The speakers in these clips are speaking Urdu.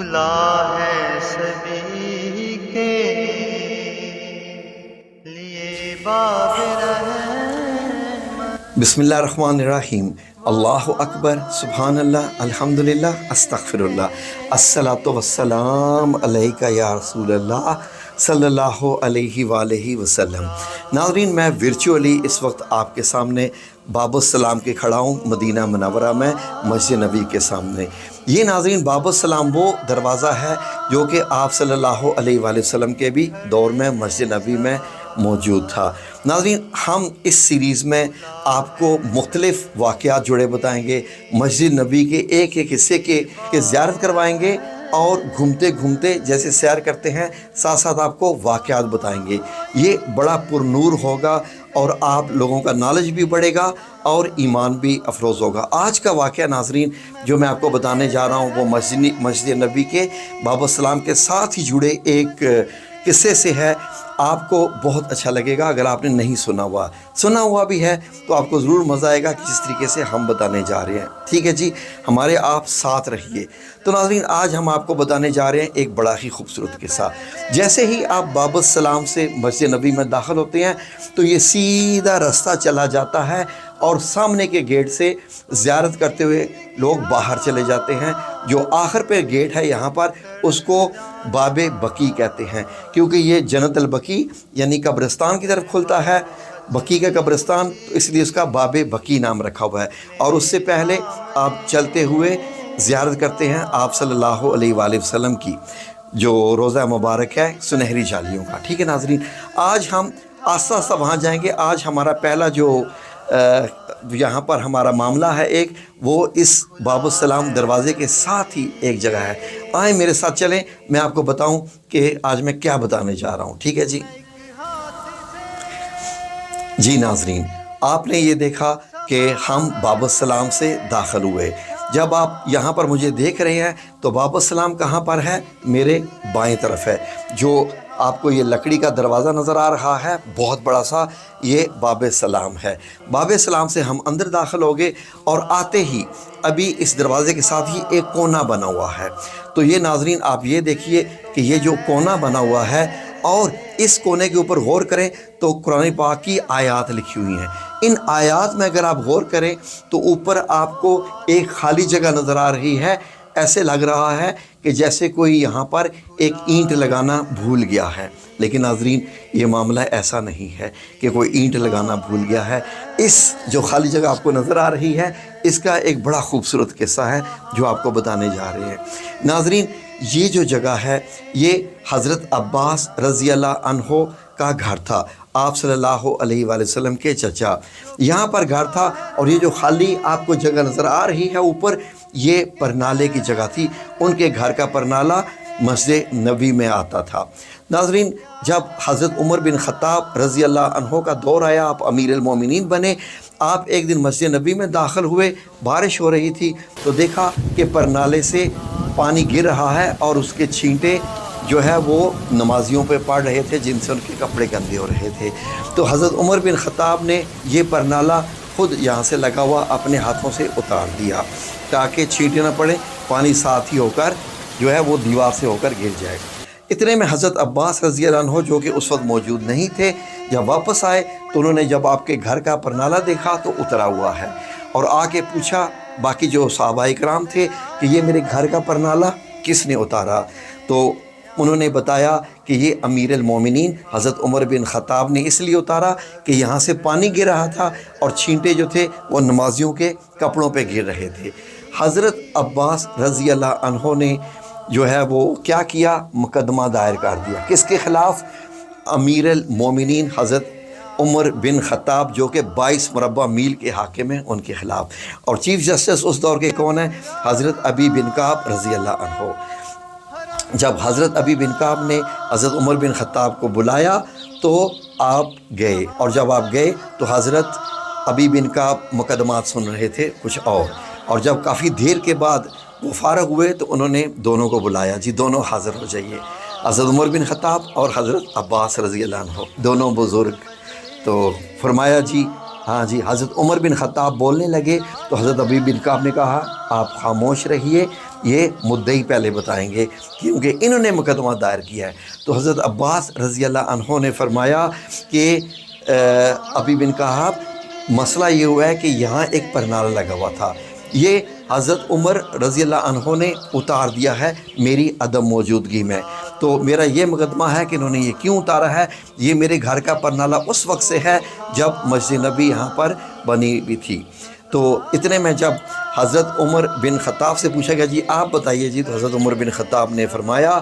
کھلا ہے سبھی کے لیے باب رحمت۔ بسم اللہ الرحمن الرحیم۔ اللہ اکبر، سبحان اللہ، الحمدللہ، استغفر اللہ، الصلاۃ والسلام علیک یا رسول اللہ صلی اللہ علیہ وآلہ وسلم۔ ناظرین، میں ورچولی اس وقت آپ کے سامنے باب السلام کے کھڑا ہوں، مدینہ منورہ میں مسجد نبی کے سامنے۔ یہ ناظرین باب السلام وہ دروازہ ہے جو کہ آپ صلی اللہ علیہ وآلہ وسلم کے بھی دور میں مسجد نبی میں موجود تھا۔ ناظرین، ہم اس سیریز میں آپ کو مختلف واقعات جڑے بتائیں گے، مسجد نبی کے ایک ایک حصے کے زیارت کروائیں گے، اور گھومتے گھومتے جیسے سیر کرتے ہیں ساتھ ساتھ آپ کو واقعات بتائیں گے۔ یہ بڑا پرنور ہوگا اور آپ لوگوں کا نالج بھی بڑھے گا اور ایمان بھی افروز ہوگا۔ آج کا واقعہ ناظرین جو میں آپ کو بتانے جا رہا ہوں وہ مسجد نبی کے باب السلام کے ساتھ ہی جڑے ایک قصے سے ہے۔ آپ کو بہت اچھا لگے گا اگر آپ نے نہیں سنا ہوا بھی ہے تو آپ کو ضرور مزہ آئے گا کہ جس طریقے سے ہم بتانے جا رہے ہیں۔ ٹھیک ہے جی، ہمارے آپ ساتھ رہیے۔ تو ناظرین، آج ہم آپ کو بتانے جا رہے ہیں ایک بڑا ہی خوبصورت قصہ۔ جیسے ہی آپ باب السلام سے مسجد نبی میں داخل ہوتے ہیں تو یہ سیدھا رستہ چلا جاتا ہے اور سامنے کے گیٹ سے زیارت کرتے ہوئے لوگ باہر چلے جاتے ہیں۔ جو آخر پہ گیٹ ہے یہاں پر اس کو باب بقی کہتے ہیں، کیونکہ یہ جنت البقی یعنی قبرستان کی طرف کھلتا ہے، بقی کا قبرستان، تو اس لیے اس کا باب بقی نام رکھا ہوا ہے۔ اور اس سے پہلے آپ چلتے ہوئے زیارت کرتے ہیں آپ صلی اللہ علیہ وآلہ وسلم کی، جو روضہ مبارک ہے سنہری جالیوں کا۔ ٹھیک ہے ناظرین، آج ہم آہستہ آہستہ وہاں جائیں گے۔ آج ہمارا پہلا جو یہاں پر ہمارا معاملہ ہے ایک، وہ اس باب السلام دروازے کے ساتھ ہی ایک جگہ ہے۔ آئیں میرے ساتھ چلیں، میں آپ کو بتاؤں کہ آج میں کیا بتانے جا رہا ہوں۔ ٹھیک ہے جی ناظرین، آپ نے یہ دیکھا کہ ہم باب السلام سے داخل ہوئے۔ جب آپ یہاں پر مجھے دیکھ رہے ہیں تو باب السلام کہاں پر ہے؟ میرے بائیں طرف ہے۔ جو آپ کو یہ لکڑی کا دروازہ نظر آ رہا ہے بہت بڑا سا، یہ باب السلام ہے۔ باب السلام سے ہم اندر داخل ہو گئے اور آتے ہی ابھی اس دروازے کے ساتھ ہی ایک کونا بنا ہوا ہے۔ تو یہ ناظرین آپ یہ دیکھیے کہ یہ جو کونا بنا ہوا ہے، اور اس کونے کے اوپر غور کریں تو قرآن پاک کی آیات لکھی ہوئی ہیں۔ ان آیات میں اگر آپ غور کریں تو اوپر آپ کو ایک خالی جگہ نظر آ رہی ہے۔ ایسے لگ رہا ہے کہ جیسے کوئی یہاں پر ایک اینٹ لگانا بھول گیا ہے، لیکن ناظرین یہ معاملہ ایسا نہیں ہے کہ کوئی اینٹ لگانا بھول گیا ہے۔ اس جو خالی جگہ آپ کو نظر آ رہی ہے اس کا ایک بڑا خوبصورت قصہ ہے جو آپ کو بتانے جا رہے ہیں۔ ناظرین، یہ جو جگہ ہے یہ حضرت عباس رضی اللہ عنہ کا گھر تھا، آپ صلی اللہ علیہ وآلہ وسلم کے چچا، یہاں پر گھر تھا۔ اور یہ جو خالی آپ کو جگہ نظر آ رہی ہے اوپر، یہ پرنالے کی جگہ تھی۔ ان کے گھر کا پرنالہ مسجد نبی میں آتا تھا۔ ناظرین، جب حضرت عمر بن خطاب رضی اللہ عنہ کا دور آیا، آپ امیر المومنین بنے، آپ ایک دن مسجد نبی میں داخل ہوئے، بارش ہو رہی تھی تو دیکھا کہ پرنالے سے پانی گر رہا ہے اور اس کے چھینٹے جو ہے وہ نمازیوں پہ پڑ رہے تھے جن سے ان کے کپڑے گندے ہو رہے تھے۔ تو حضرت عمر بن خطاب نے یہ پرنالہ خود یہاں سے لگا ہوا اپنے ہاتھوں سے اتار دیا تاکہ چھینٹے نہ پڑے، پانی ساتھ ہی ہو کر جو ہے وہ دیوار سے ہو کر گر جائے۔ اتنے میں حضرت عباس رضی اللہ عنہ جو کہ اس وقت موجود نہیں تھے، جب واپس آئے تو انہوں نے جب آپ کے گھر کا پرنالہ دیکھا تو اترا ہوا ہے، اور آ کے پوچھا باقی جو صحابہ کرام تھے کہ یہ میرے گھر کا پرنالہ کس نے اتارا؟ تو انہوں نے بتایا کہ یہ امیر المومنین حضرت عمر بن خطاب نے اس لیے اتارا کہ یہاں سے پانی گر رہا تھا اور چھینٹے جو تھے وہ نمازیوں کے کپڑوں پہ گر رہے تھے۔ حضرت عباس رضی اللہ عنہ نے جو ہے وہ کیا کیا؟ مقدمہ دائر کر دیا۔ کس کے خلاف؟ امیر المومنین حضرت عمر بن خطاب، جو کہ 22 مربع میل کے حاکم ہیں، ان کے خلاف۔ اور چیف جسٹس اس دور کے کون ہیں؟ حضرت ابی بن کعب رضی اللہ عنہ۔ جب حضرت ابی بن کعب نے حضرت عمر بن خطاب کو بلایا تو آپ گئے، اور جب آپ گئے تو حضرت ابی بن کعب مقدمات سن رہے تھے کچھ اور جب کافی دیر کے بعد وہ فارغ ہوئے تو انہوں نے دونوں کو بلایا، جی دونوں حاضر ہو جائیے، حضرت عمر بن خطاب اور حضرت عباس رضی اللہ عنہ، دونوں بزرگ۔ تو فرمایا جی ہاں جی، حضرت عمر بن خطاب بولنے لگے تو حضرت ابی بن کعب نے کہا آپ خاموش رہیے، یہ مدعی پہلے بتائیں گے کیونکہ انہوں نے مقدمہ دائر کیا ہے۔ تو حضرت عباس رضی اللہ عنہ نے فرمایا کہ ابی بن کعب مسئلہ یہ ہوا ہے کہ یہاں ایک پرنالہ لگا ہوا تھا، یہ حضرت عمر رضی اللہ عنہ نے اتار دیا ہے میری عدم موجودگی میں، تو میرا یہ مقدمہ ہے کہ انہوں نے یہ کیوں اتارا ہے، یہ میرے گھر کا پرنالہ اس وقت سے ہے جب مسجد نبی یہاں پر بنی ہوئی تھی۔ تو اتنے میں جب حضرت عمر بن خطاب سے پوچھا گیا جی آپ بتائیے جی، تو حضرت عمر بن خطاب نے فرمایا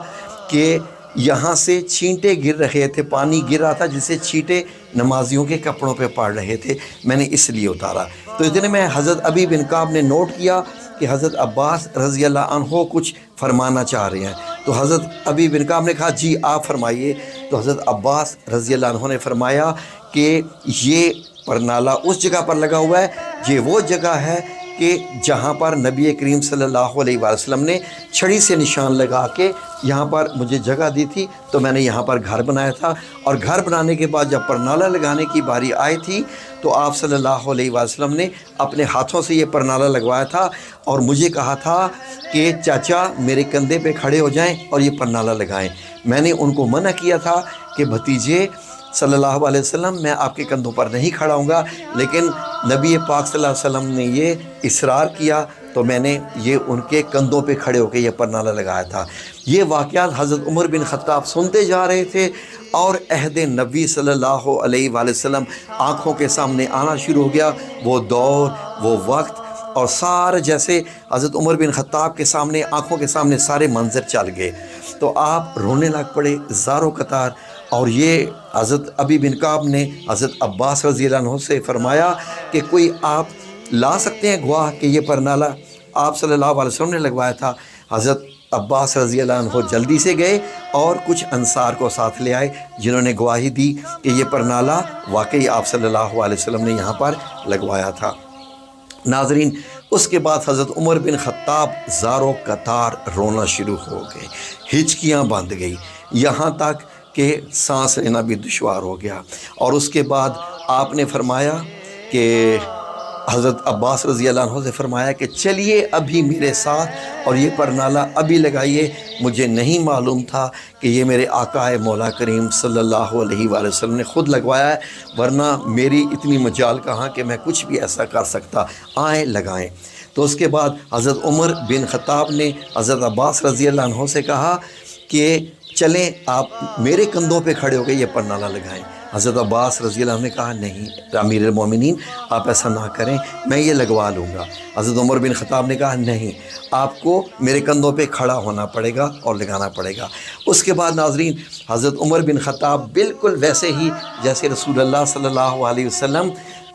کہ یہاں سے چھینٹے گر رہے تھے، پانی گر رہا تھا جس سے چھینٹے نمازیوں کے کپڑوں پہ پڑ رہے تھے، میں نے اس لیے اتارا۔ تو اتنے میں حضرت ابی بن کعب نے نوٹ کیا کہ حضرت عباس رضی اللہ عنہ کچھ فرمانا چاہ رہے ہیں، تو حضرت ابی بن کعب نے کہا جی آپ فرمائیے۔ تو حضرت عباس رضی اللہ عنہ نے فرمایا کہ یہ پرنالہ اس جگہ پر لگا ہوا ہے، یہ وہ جگہ ہے کہ جہاں پر نبی کریم صلی اللہ علیہ وسلم نے چھڑی سے نشان لگا کے یہاں پر مجھے جگہ دی تھی، تو میں نے یہاں پر گھر بنایا تھا، اور گھر بنانے کے بعد جب پرنالہ لگانے کی باری آئی تھی تو آپ صلی اللہ علیہ وسلم نے اپنے ہاتھوں سے یہ پرنالہ لگوایا تھا اور مجھے کہا تھا کہ چاچا میرے کندھے پہ کھڑے ہو جائیں اور یہ پرنالہ لگائیں۔ میں نے ان کو منع کیا تھا کہ بھتیجے صلی اللہ علیہ وسلم میں آپ کے کندھوں پر نہیں کھڑا ہوں گا، لیکن نبی پاک صلی اللہ علیہ وسلم نے یہ اصرار کیا تو میں نے یہ ان کے کندھوں پہ کھڑے ہو کے یہ پرنالہ لگایا تھا۔ یہ واقعات حضرت عمر بن خطاب سنتے جا رہے تھے اور عہد نبی صلی اللہ علیہ وآلہ وسلم آنکھوں کے سامنے آنا شروع ہو گیا، وہ دور، وہ وقت، اور سارے جیسے حضرت عمر بن خطاب کے سامنے آنکھوں کے سامنے سارے منظر چل گئے، تو آپ رونے لگ پڑے زاروں قطار۔ اور یہ حضرت ابی بن کعب نے حضرت عباس رضی اللہ عنہ سے فرمایا کہ کوئی آپ لا سکتے ہیں گواہ کہ یہ پرنالہ آپ صلی اللہ علیہ وسلم نے لگوایا تھا؟ حضرت عباس رضی اللہ عنہ جلدی سے گئے اور کچھ انصار کو ساتھ لے آئے جنہوں نے گواہی دی کہ یہ پرنالہ واقعی آپ صلی اللہ علیہ وسلم نے یہاں پر لگوایا تھا۔ ناظرین، اس کے بعد حضرت عمر بن خطاب زاروں قطار رونا شروع ہو گئے، ہچکیاں بند گئی، یہاں تک کہ سانس لینا بھی دشوار ہو گیا۔ اور اس کے بعد آپ نے فرمایا کہ حضرت عباس رضی اللہ عنہ سے فرمایا کہ چلیے ابھی میرے ساتھ اور یہ پرنالہ ابھی لگائیے، مجھے نہیں معلوم تھا کہ یہ میرے آقا مولا کریم صلی اللہ علیہ وآلہ وسلم نے خود لگوایا ہے، ورنہ میری اتنی مجال کہاں کہ میں کچھ بھی ایسا کر سکتا، آئیں لگائیں۔ تو اس کے بعد حضرت عمر بن خطاب نے حضرت عباس رضی اللہ عنہ سے کہا کہ چلیں آپ میرے کندھوں پہ کھڑے ہو کے یہ پرنالہ لگائیں۔ حضرت عباس رضی اللہ عنہ نے کہا نہیں امیر المومنین آپ ایسا نہ کریں، میں یہ لگوا لوں گا۔ حضرت عمر بن خطاب نے کہا نہیں، آپ کو میرے کندھوں پہ کھڑا ہونا پڑے گا اور لگانا پڑے گا۔ اس کے بعد ناظرین، حضرت عمر بن خطاب بالکل ویسے ہی جیسے رسول اللہ صلی اللہ علیہ وسلم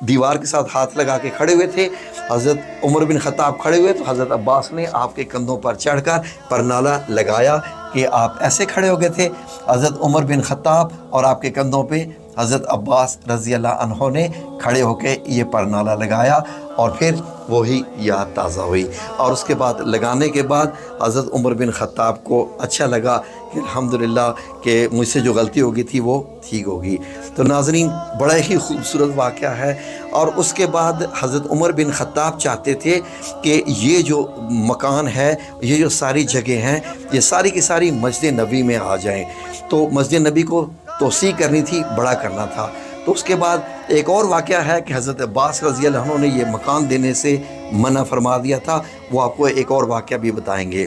دیوار کے ساتھ ہاتھ لگا کے کھڑے ہوئے تھے، حضرت عمر بن خطاب کھڑے ہوئے تو حضرت عباس نے آپ کے کندھوں پر چڑھ کر پرنالہ لگایا کہ آپ ایسے کھڑے ہو گئے تھے۔ حضرت عمر بن خطاب اور آپ کے کندھوں پہ حضرت عباس رضی اللہ عنہ نے کھڑے ہو کے یہ پرنالہ لگایا، اور پھر وہی یاد تازہ ہوئی۔ اور اس کے بعد لگانے کے بعد حضرت عمر بن خطاب کو اچھا لگا کہ الحمدللہ کہ مجھ سے جو غلطی ہوگی تھی وہ ٹھیک ہوگی۔ تو ناظرین، بڑا ہی خوبصورت واقعہ ہے۔ اور اس کے بعد حضرت عمر بن خطاب چاہتے تھے کہ یہ جو مکان ہے، یہ جو ساری جگہ ہیں، یہ ساری کی ساری مسجد نبی میں آ جائیں۔ تو مسجد نبی کو توسیع کرنی تھی، بڑا کرنا تھا۔ تو اس کے بعد ایک اور واقعہ ہے کہ حضرت عباس رضی اللہ عنہ نے یہ مکان دینے سے منع فرما دیا تھا، وہ آپ کو ایک اور واقعہ بھی بتائیں گے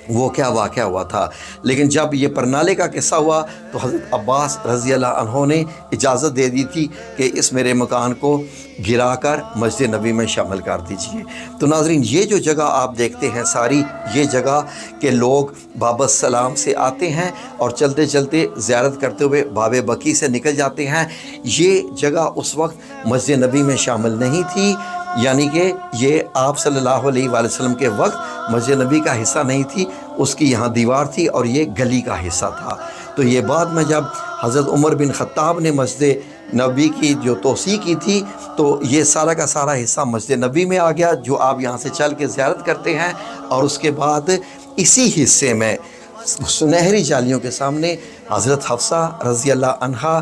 وہ کیا واقعہ ہوا تھا۔ لیکن جب یہ پرنالے کا قصہ ہوا تو حضرت عباس رضی اللہ عنہ نے اجازت دے دی تھی کہ اس میرے مکان کو گرا کر مسجد نبی میں شامل کر دیجئے۔ تو ناظرین، یہ جو جگہ آپ دیکھتے ہیں ساری، یہ جگہ کہ لوگ باب السلام سے آتے ہیں اور چلتے چلتے زیارت کرتے ہوئے باب بقیع سے نکل جاتے ہیں، یہ جگہ اس وقت مسجد نبی میں شامل نہیں تھی، یعنی کہ یہ آپ صلی اللہ علیہ وآلہ وسلم کے وقت مسجد نبی کا حصہ نہیں تھی، اس کی یہاں دیوار تھی اور یہ گلی کا حصہ تھا۔ تو یہ بعد میں جب حضرت عمر بن خطاب نے مسجد نبی کی جو توسیع کی تھی تو یہ سارا کا سارا حصہ مسجد نبی میں آ گیا، جو آپ یہاں سے چل کے زیارت کرتے ہیں۔ اور اس کے بعد اسی حصے میں سنہری جالیوں کے سامنے حضرت حفصہ رضی اللہ عنہا